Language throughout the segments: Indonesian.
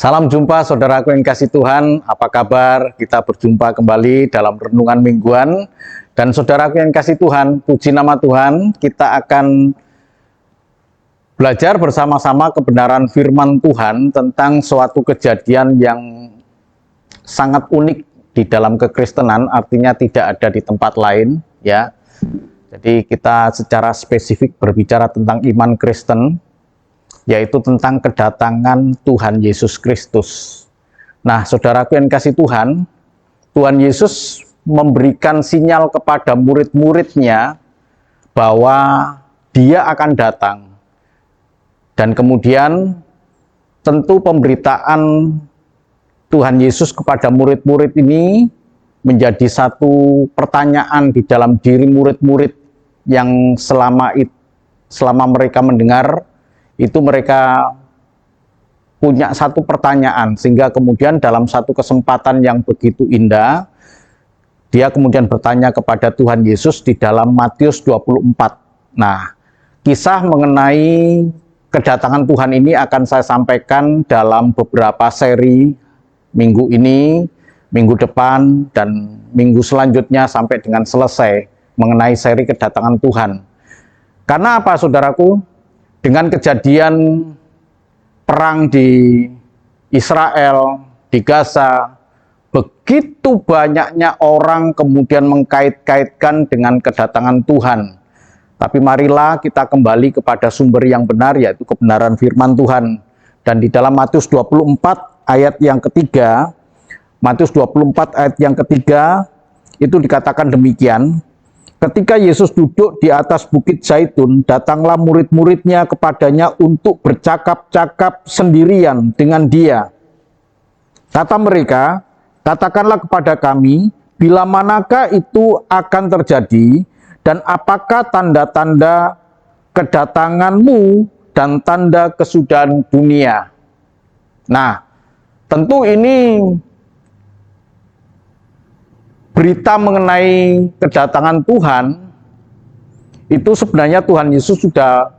Salam jumpa saudaraku yang kasih Tuhan, apa kabar? Kita berjumpa kembali dalam renungan mingguan. Dan saudaraku yang kasih Tuhan, puji nama Tuhan, kita akan belajar bersama-sama kebenaran firman Tuhan tentang suatu kejadian yang sangat unik di dalam kekristenan, artinya tidak ada di tempat lain, ya. Jadi kita secara spesifik berbicara tentang iman Kristen, yaitu tentang kedatangan Tuhan Yesus Kristus. Nah, saudaraku yang kasih Tuhan, Tuhan Yesus memberikan sinyal kepada murid-muridnya bahwa Dia akan datang. Dan kemudian tentu pemberitaan Tuhan Yesus kepada murid-murid ini menjadi satu pertanyaan di dalam diri murid-murid yang selama mereka mendengar itu mereka punya satu pertanyaan, sehingga kemudian dalam satu kesempatan yang begitu indah, dia kemudian bertanya kepada Tuhan Yesus di dalam Matius 24. Nah, kisah mengenai kedatangan Tuhan ini akan saya sampaikan dalam beberapa seri minggu ini, minggu depan, dan minggu selanjutnya sampai dengan selesai mengenai seri kedatangan Tuhan. Karena apa, saudaraku? Dengan kejadian perang di Israel, di Gaza, begitu banyaknya orang kemudian mengkait-kaitkan dengan kedatangan Tuhan. Tapi marilah kita kembali kepada sumber yang benar, yaitu kebenaran firman Tuhan. Dan di dalam Matius 24 ayat yang ketiga, Matius 24 ayat yang ketiga, itu dikatakan demikian. Ketika Yesus duduk di atas bukit Zaitun, datanglah murid-muridnya kepadanya untuk bercakap-cakap sendirian dengan dia. Kata mereka, katakanlah kepada kami, bila manakah itu akan terjadi, dan apakah tanda-tanda kedatanganmu dan tanda kesudahan dunia. Nah, tentu ini berita mengenai kedatangan Tuhan, itu sebenarnya Tuhan Yesus sudah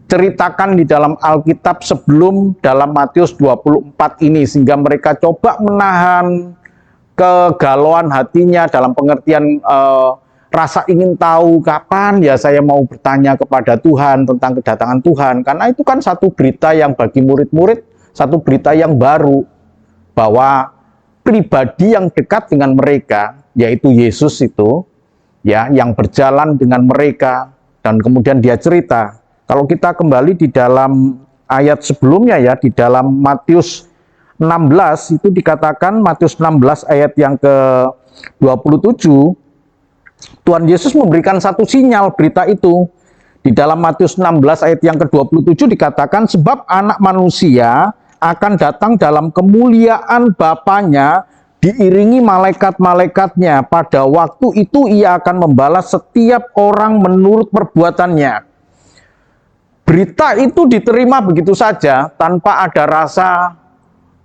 ceritakan di dalam Alkitab sebelum dalam Matius 24 ini, sehingga mereka coba menahan kegalauan hatinya dalam pengertian rasa ingin tahu kapan ya saya mau bertanya kepada Tuhan tentang kedatangan Tuhan, karena itu kan satu berita yang bagi murid-murid, satu berita yang baru, bahwa pribadi yang dekat dengan mereka, yaitu Yesus itu, ya, yang berjalan dengan mereka, dan kemudian dia cerita. Kalau kita kembali di dalam ayat sebelumnya, ya, di dalam Matius 16 itu dikatakan, Matius 16 ayat yang ke-27, Tuhan Yesus memberikan satu sinyal berita itu. Di dalam Matius 16 ayat yang ke-27 dikatakan, sebab anak manusia akan datang dalam kemuliaan Bapanya diiringi malaikat-malaikatnya. Pada waktu itu ia akan membalas setiap orang menurut perbuatannya. Berita itu diterima begitu saja tanpa ada rasa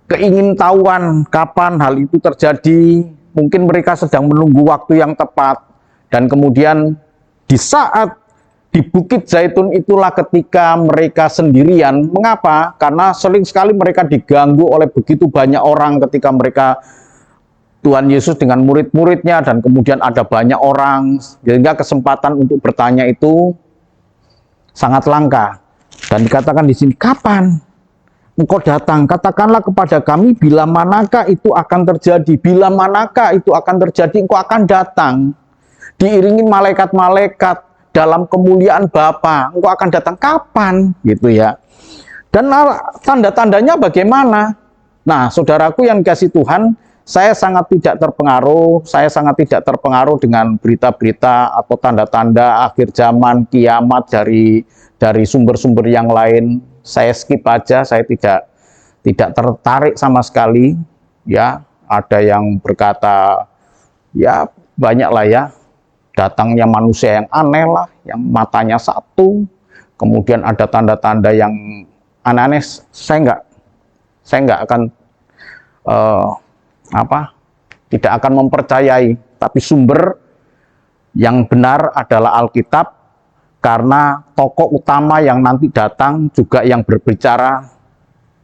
keingintahuan kapan hal itu terjadi. Mungkin mereka sedang menunggu waktu yang tepat. Dan kemudian di saat di Bukit Zaitun itulah ketika mereka sendirian. Mengapa? Karena sering sekali mereka diganggu oleh begitu banyak orang ketika mereka Tuhan Yesus dengan murid-muridnya, dan kemudian ada banyak orang, sehingga kesempatan untuk bertanya itu sangat langka. Dan dikatakan di sini, kapan engkau datang? Katakanlah kepada kami bila manakah itu akan terjadi. Bila manakah itu akan terjadi, engkau akan datang diiringi malaikat-malaikat dalam kemuliaan Bapa. Engkau akan datang kapan? Gitu ya. Dan tanda-tandanya bagaimana? Nah, saudaraku yang kasih Tuhan, saya sangat tidak terpengaruh dengan berita-berita atau tanda-tanda akhir zaman, kiamat dari sumber-sumber yang lain. Saya skip aja, saya tidak tertarik sama sekali. Ya, ada yang berkata, ya banyak lah ya, datangnya manusia yang aneh lah, yang matanya satu, kemudian ada tanda-tanda yang aneh-aneh. Saya nggak akan tidak akan mempercayai. Tapi sumber yang benar adalah Alkitab, karena tokoh utama yang nanti datang juga yang berbicara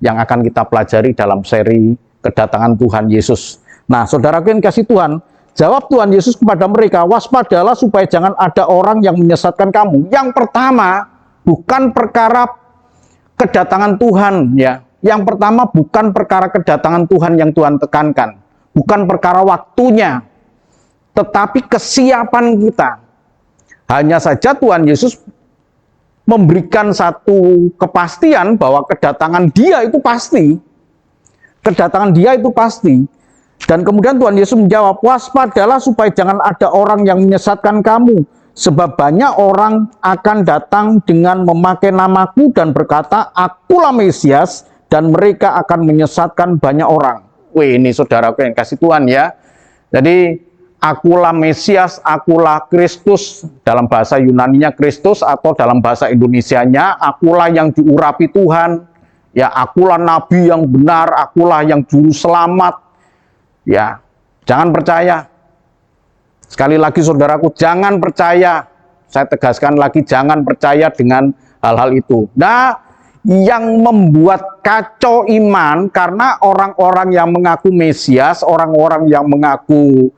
yang akan kita pelajari dalam seri kedatangan Tuhan Yesus. Nah, saudaraku yang kasih Tuhan, jawab Tuhan Yesus kepada mereka, waspadalah supaya jangan ada orang yang menyesatkan kamu. Yang pertama, bukan perkara kedatangan Tuhan, ya. Yang pertama bukan perkara kedatangan Tuhan yang Tuhan tekankan, bukan perkara waktunya, tetapi kesiapan kita. Hanya saja Tuhan Yesus memberikan satu kepastian bahwa kedatangan Dia itu pasti. Kedatangan Dia itu pasti. Dan kemudian Tuhan Yesus menjawab, waspadalah supaya jangan ada orang yang menyesatkan kamu. Sebab banyak orang akan datang dengan memakai namaku dan berkata, akulah Mesias, dan mereka akan menyesatkan banyak orang. Wih, ini saudaraku yang kasih Tuhan ya. Jadi, akulah Mesias, akulah Kristus, dalam bahasa Yunaninya Kristus, atau dalam bahasa Indonesianya, akulah yang diurapi Tuhan, ya, akulah nabi yang benar, akulah yang juru selamat. Ya, jangan percaya. Sekali lagi saudaraku, jangan percaya. Saya tegaskan lagi, jangan percaya dengan hal-hal itu. Nah, yang membuat kacau iman karena orang-orang yang mengaku Mesias, orang-orang yang mengaku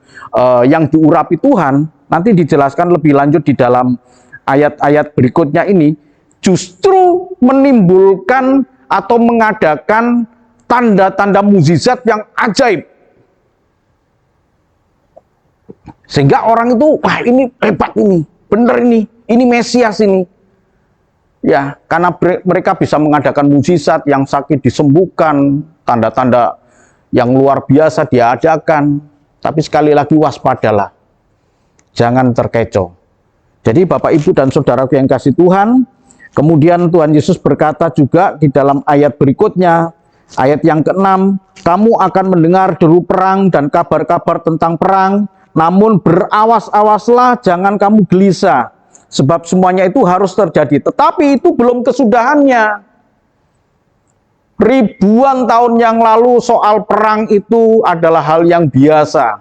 yang diurapi Tuhan, nanti dijelaskan lebih lanjut di dalam ayat-ayat berikutnya ini, justru menimbulkan atau mengadakan tanda-tanda mukjizat yang ajaib. Sehingga orang itu, wah ini hebat ini, benar ini Mesias ini. Ya, karena mereka bisa mengadakan mukjizat, yang sakit disembuhkan, tanda-tanda yang luar biasa diadakan. Tapi sekali lagi waspadalah, jangan terkecoh. Jadi Bapak, Ibu, dan saudaraku yang kasih Tuhan, kemudian Tuhan Yesus berkata juga di dalam ayat berikutnya, ayat yang ke-6, kamu akan mendengar deru perang dan kabar-kabar tentang perang, namun berawas-awaslah, jangan kamu gelisah. Sebab semuanya itu harus terjadi. Tetapi itu belum kesudahannya. Ribuan tahun yang lalu soal perang itu adalah hal yang biasa.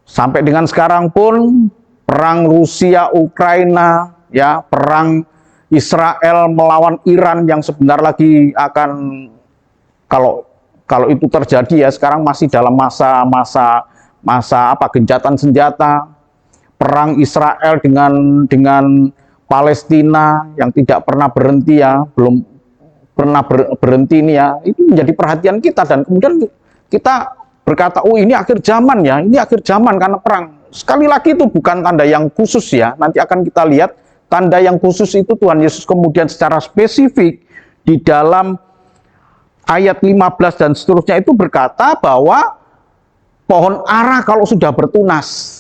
Sampai dengan sekarang pun, perang Rusia, Ukraina, ya, perang Israel melawan Iran yang sebentar lagi akan, kalau itu terjadi ya, sekarang masih dalam masa gencatan senjata. Perang Israel dengan Palestina yang tidak pernah berhenti ya, belum pernah berhenti ini ya, itu menjadi perhatian kita. Dan kemudian kita berkata, oh ini akhir zaman ya, ini akhir zaman karena perang. Sekali lagi itu bukan tanda yang khusus ya, nanti akan kita lihat tanda yang khusus itu Tuhan Yesus kemudian secara spesifik di dalam ayat 15 dan seterusnya itu berkata bahwa pohon ara kalau sudah bertunas,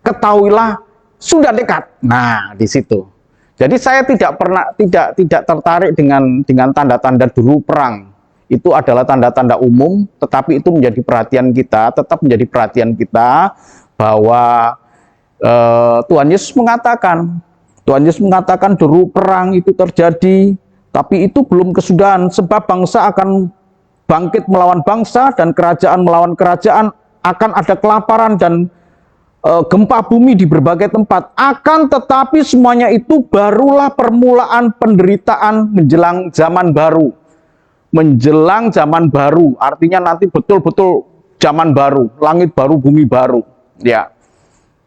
ketahuilah sudah dekat. Nah, di situ. Jadi saya tidak tertarik dengan tanda-tanda deru perang. Itu adalah tanda-tanda umum, tetapi itu menjadi perhatian kita, tetap menjadi perhatian kita bahwa Tuhan Yesus mengatakan deru perang itu terjadi, tapi itu belum kesudahan, sebab bangsa akan bangkit melawan bangsa dan kerajaan melawan kerajaan, akan ada kelaparan dan gempa bumi di berbagai tempat. Akan tetapi semuanya itu barulah permulaan penderitaan menjelang zaman baru. Menjelang zaman baru, artinya nanti betul-betul zaman baru, langit baru, bumi baru. Ya,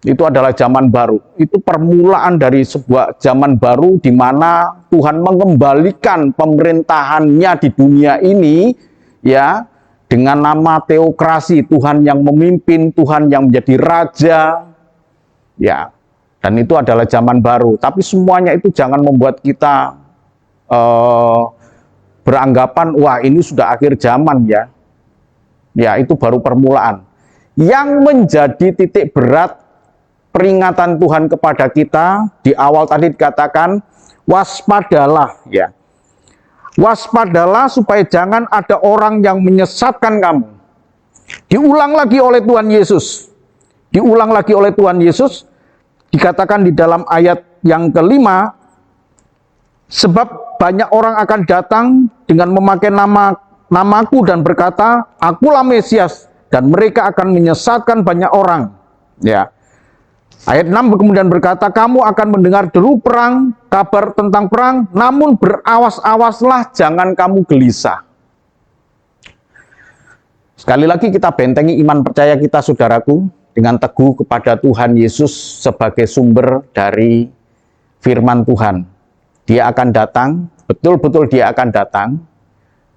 itu adalah zaman baru. Itu permulaan dari sebuah zaman baru di mana Tuhan mengembalikan pemerintahannya di dunia ini, ya, dengan nama teokrasi, Tuhan yang memimpin, Tuhan yang menjadi raja, ya, dan itu adalah zaman baru. Tapi semuanya itu jangan membuat kita beranggapan, wah ini sudah akhir zaman ya. Ya, itu baru permulaan. Yang menjadi titik berat peringatan Tuhan kepada kita, di awal tadi dikatakan, waspadalah, ya. Waspadalah supaya jangan ada orang yang menyesatkan kamu. Diulang lagi oleh Tuhan Yesus. Diulang lagi oleh Tuhan Yesus. Dikatakan di dalam ayat yang kelima, sebab banyak orang akan datang dengan memakai namaku dan berkata, akulah Mesias, dan mereka akan menyesatkan banyak orang. Ya. Ayat 6 kemudian berkata, kamu akan mendengar deru perang, kabar tentang perang, namun berawas-awaslah, jangan kamu gelisah. Sekali lagi kita bentengi iman percaya kita, saudaraku, dengan teguh kepada Tuhan Yesus sebagai sumber dari firman Tuhan. Dia akan datang, betul-betul dia akan datang,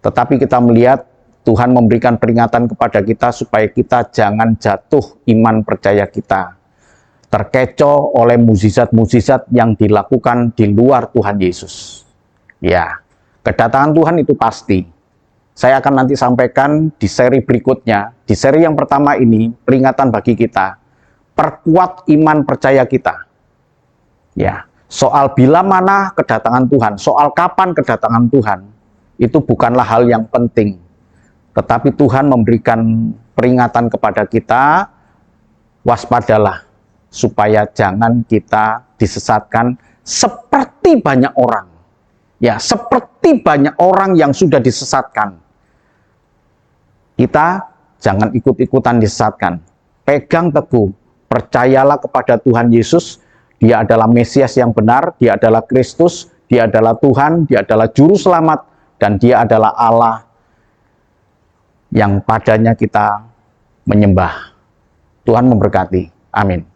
tetapi kita melihat Tuhan memberikan peringatan kepada kita supaya kita jangan jatuh iman percaya kita, terkecoh oleh mukjizat-mukjizat yang dilakukan di luar Tuhan Yesus. Ya, kedatangan Tuhan itu pasti. Saya akan nanti sampaikan di seri berikutnya. Di seri yang pertama ini, peringatan bagi kita. Perkuat iman percaya kita. Ya, soal bila mana kedatangan Tuhan, soal kapan kedatangan Tuhan, itu bukanlah hal yang penting. Tetapi Tuhan memberikan peringatan kepada kita, waspadalah, supaya jangan kita disesatkan seperti banyak orang. Ya, seperti banyak orang yang sudah disesatkan. Kita jangan ikut-ikutan disesatkan. Pegang teguh, percayalah kepada Tuhan Yesus. Dia adalah Mesias yang benar, dia adalah Kristus, dia adalah Tuhan, dia adalah Juru Selamat, dan dia adalah Allah yang padanya kita menyembah. Tuhan memberkati. Amin.